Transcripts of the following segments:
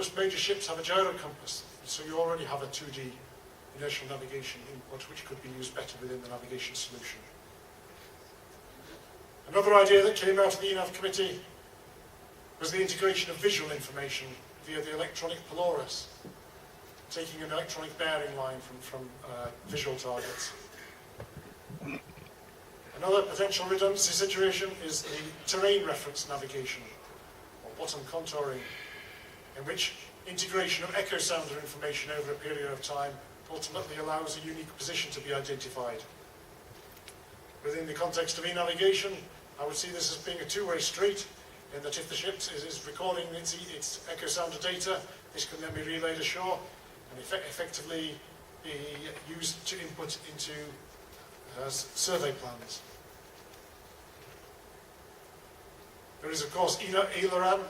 Most major ships have a gyro compass, so you already have a 2D inertial navigation input which could be used better within the navigation solution. Another idea that came out of the ENAV committee was the integration of visual information via the electronic Polaris, taking an electronic bearing line from visual targets. Another potential redundancy situation is the terrain reference navigation, or bottom contouring, in which integration of echo sounder information over a period of time ultimately allows a unique position to be identified. Within the context of e-navigation, I would see this as being a two-way street, in that if the ship is recording its echo sounder data, this can then be relayed ashore and effectively be used to input into survey plans. There is, of course, IALA20100325,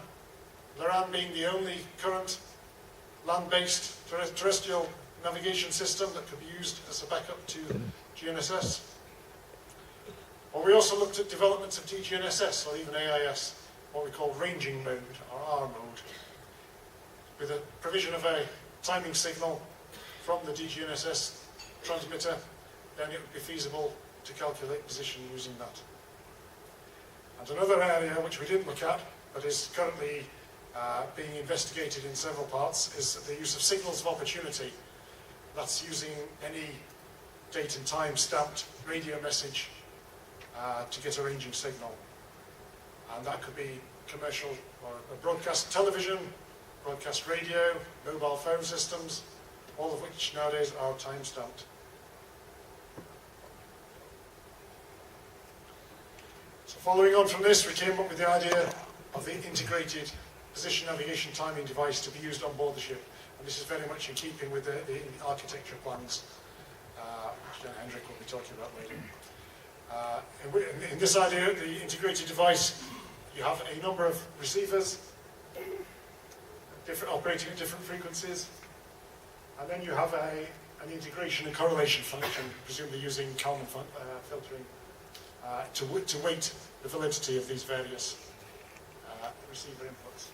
LORAN being the only current land-based terrestrial navigation system that could be used as a backup to GNSS. Or we also looked at developments of DGNSS, or even AIS, what we call ranging mode, or R mode, with the provision of a timing signal from the DGNSS transmitter. Then it would be feasible to calculate position using that. And another area which we didn't look at, but is currently being investigated in several parts, is the use of signals of opportunity. That's using any date and time stamped radio message to get a ranging signal. And that could be commercial or broadcast television, broadcast radio, mobile phone systems, all of which nowadays are time stamped. So following on from this, we came up with the idea of the integrated position navigation timing device to be used on board the ship. And this is very much in keeping with the architecture plans, which Dan Hendrick will be talking about later. In this idea, the integrated device, you have a number of receivers, operating at different frequencies, and then you have an integration and correlation function, presumably using Kalman filtering, to weight the validity of these various receiver inputs.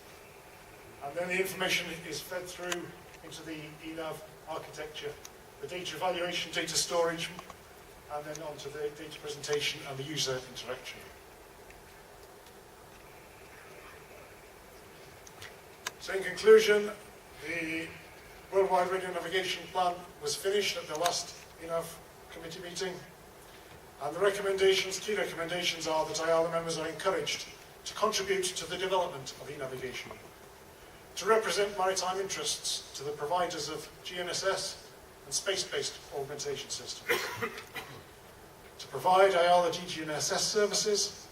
And then the information is fed through into the ENAV architecture, the data evaluation, data storage, and then onto the data presentation and the user interaction. So in conclusion, the Worldwide Radio Navigation Plan was finished at the last ENAV committee meeting, and the recommendations, key recommendations, are that IALA members are encouraged to contribute to the development of e-navigation, to represent maritime interests to the providers of GNSS and space-based augmentation systems, to provide IALA DGNSS services,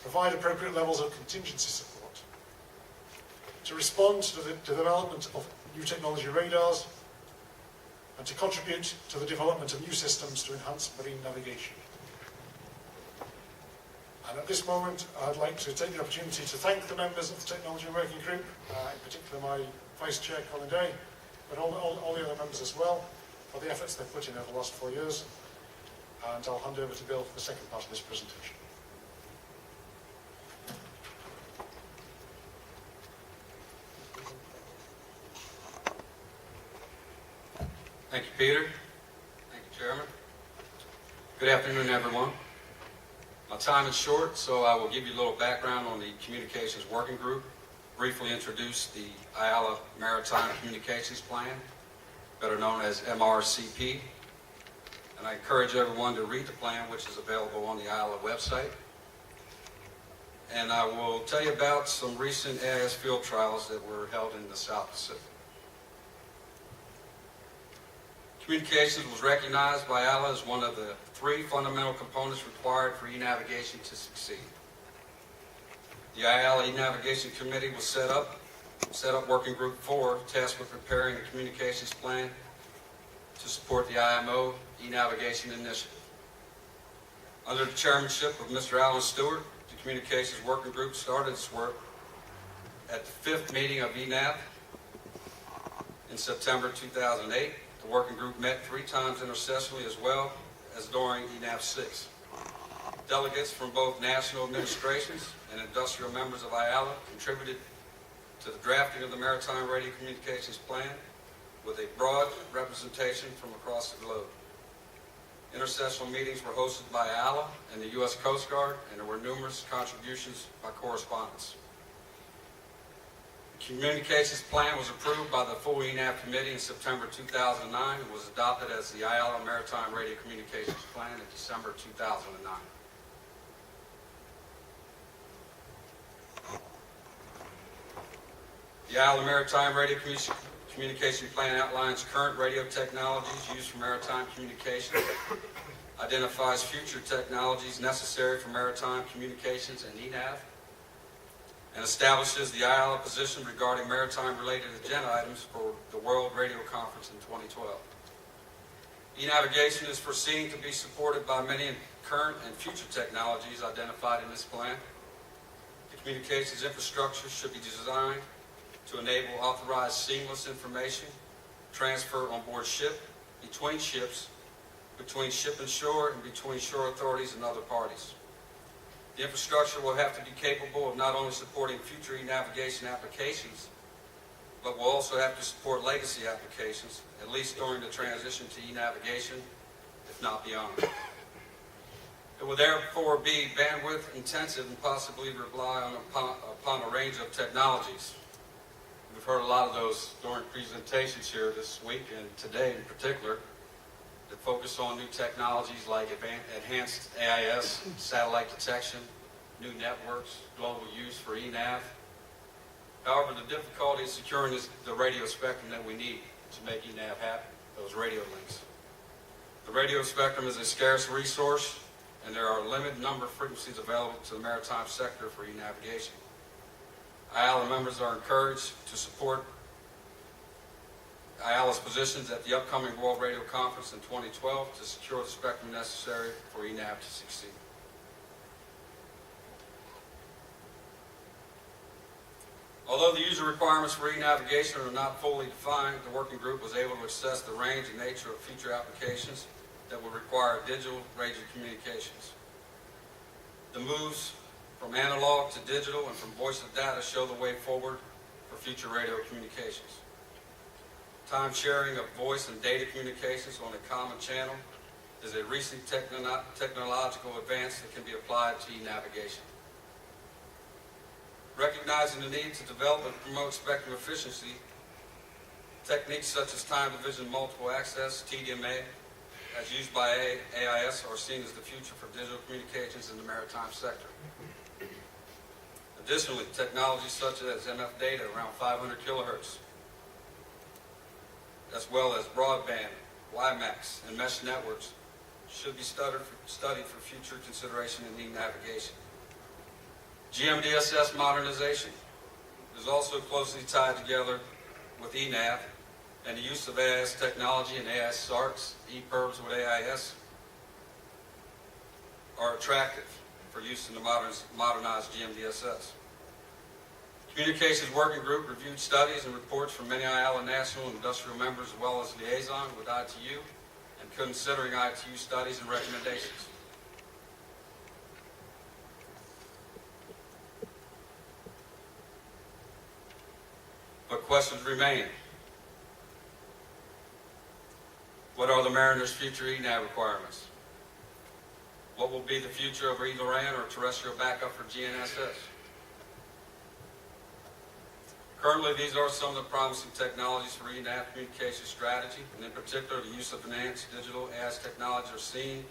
provide appropriate levels of contingency support, to respond to the development of new technology radars, and to contribute to the development of new systems to enhance marine navigation. And at this moment, I'd like to take the opportunity to thank the members of the Technology Working Group, in particular my Vice Chair, Colin Day, but all the other members as well, for the efforts they've put in over the last 4 years. And I'll hand over to Bill for the second part of this presentation. Thank you, Peter. Thank you, Chairman. Good afternoon, everyone. My time is short, so I will give you a little background on the Communications Working Group, briefly introduce the IALA Maritime Communications Plan, better known as MRCP, and I encourage everyone to read the plan, which is available on the IALA website. And I will tell you about some recent AIS field trials that were held in the South Pacific. Communications was recognized by IALA as one of the 3 fundamental components required for e-navigation to succeed. The IALA e-navigation committee was set up working group 4, tasked with preparing the communications plan to support the IMO e-navigation initiative. Under the chairmanship of Mr. Alan Stewart, the communications working group started its work at the 5th meeting of ENAV in September 2008. The working group met 3 times intercessionally as well as during ENAV 6. Delegates from both national administrations and industrial members of IALA contributed to the drafting of the Maritime Radio Communications Plan with a broad representation from across the globe. Intersessional meetings were hosted by IALA and the U.S. Coast Guard, and there were numerous contributions by correspondents. The Communications Plan was approved by the full ENAV Committee in September 2009 and was adopted as the IALA Maritime Radio Communications Plan in December 2009. The IALA Maritime Radio Communication Plan outlines current radio technologies used for maritime communication, identifies future technologies necessary for maritime communications and ENAV, and establishes the IALA position regarding maritime-related agenda items for the World Radio Conference in 2012. E-navigation is foreseen to be supported by many current and future technologies identified in this plan. The communications infrastructure should be designed to enable authorized seamless information transfer on board ship, between ships, between ship and shore, and between shore authorities and other parties. The infrastructure will have to be capable of not only supporting future e-navigation applications, but will also have to support legacy applications, at least during the transition to e-navigation, if not beyond. It will therefore be bandwidth intensive and possibly rely upon a range of technologies. We've heard a lot of those during presentations here this week and today in particular that focus on new technologies like enhanced AIS, satellite detection, new networks, global use for ENAV. However, the difficulty is securing the radio spectrum that we need to make ENAV happen, those radio links. The radio spectrum is a scarce resource, and there are a limited number of frequencies available to the maritime sector for e-navigation. IALA members are encouraged to support IALA's positions at the upcoming World Radio Conference in 2012 to secure the spectrum necessary for ENAV to succeed. Although the user requirements for e-navigation are not fully defined, the working group was able to assess the range and nature of future applications that will require digital radio communications. The moves from analog to digital and from voice to data show the way forward for future radio communications. Time sharing of voice and data communications on a common channel is a recent technological advance that can be applied to e-navigation. Recognizing the need to develop and promote spectrum efficiency, techniques such as time division multiple access, TDMA, as used by AIS, are seen as the future for digital communications in the maritime sector. Additionally, technologies such as MF data around 500 kilohertz, as well as broadband, WiMAX, and mesh networks should be studied for future consideration in e-navigation. GMDSS modernization is also closely tied together with ENAV, and the use of AIS technology and AIS SARTs, EPIRBs with AIS, are attractive for use in the modernized GMDSS. Communications Working Group reviewed studies and reports from many IALA national and industrial members as well as liaison with ITU and considering ITU studies and recommendations. But questions remain. What are the Mariner's future ENAV requirements? What will be the future of either RAN or terrestrial backup for GNSS? Currently, these are some of the promising technologies for ENAV communication strategy, and in particular, the use of enhanced digital AIS technology are seen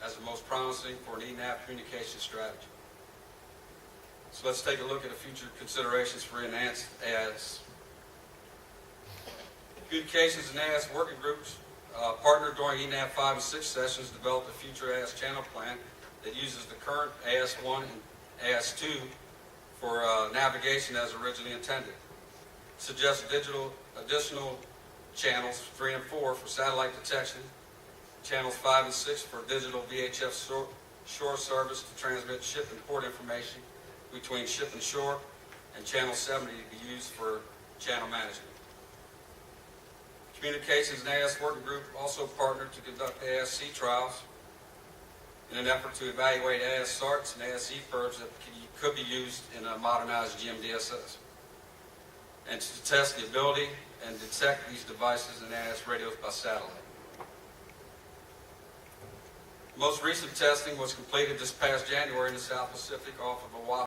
as the most promising for an ENAV communication strategy. So let's take a look at the future considerations for enhanced AIS. Communications and AIS working groups partnered during ENAV 5 and 6 sessions developed a future AIS channel plan that uses the current AIS-1 and AIS-2 for navigation as originally intended. Suggests additional channels 3 and 4 for satellite detection, channels 5 and 6 for digital VHF shore service to transmit ship and port information between ship and shore, and channel 70 to be used for channel management. Communications and AIS Working Group also partnered to conduct AIS-C trials in an effort to evaluate AIS SARTs and AIS EPIRBs that could be used in a modernized GMDSS. and to test the ability and detect these devices and AIS radios by satellite. Most recent testing was completed this past January in the South Pacific off of Oahu.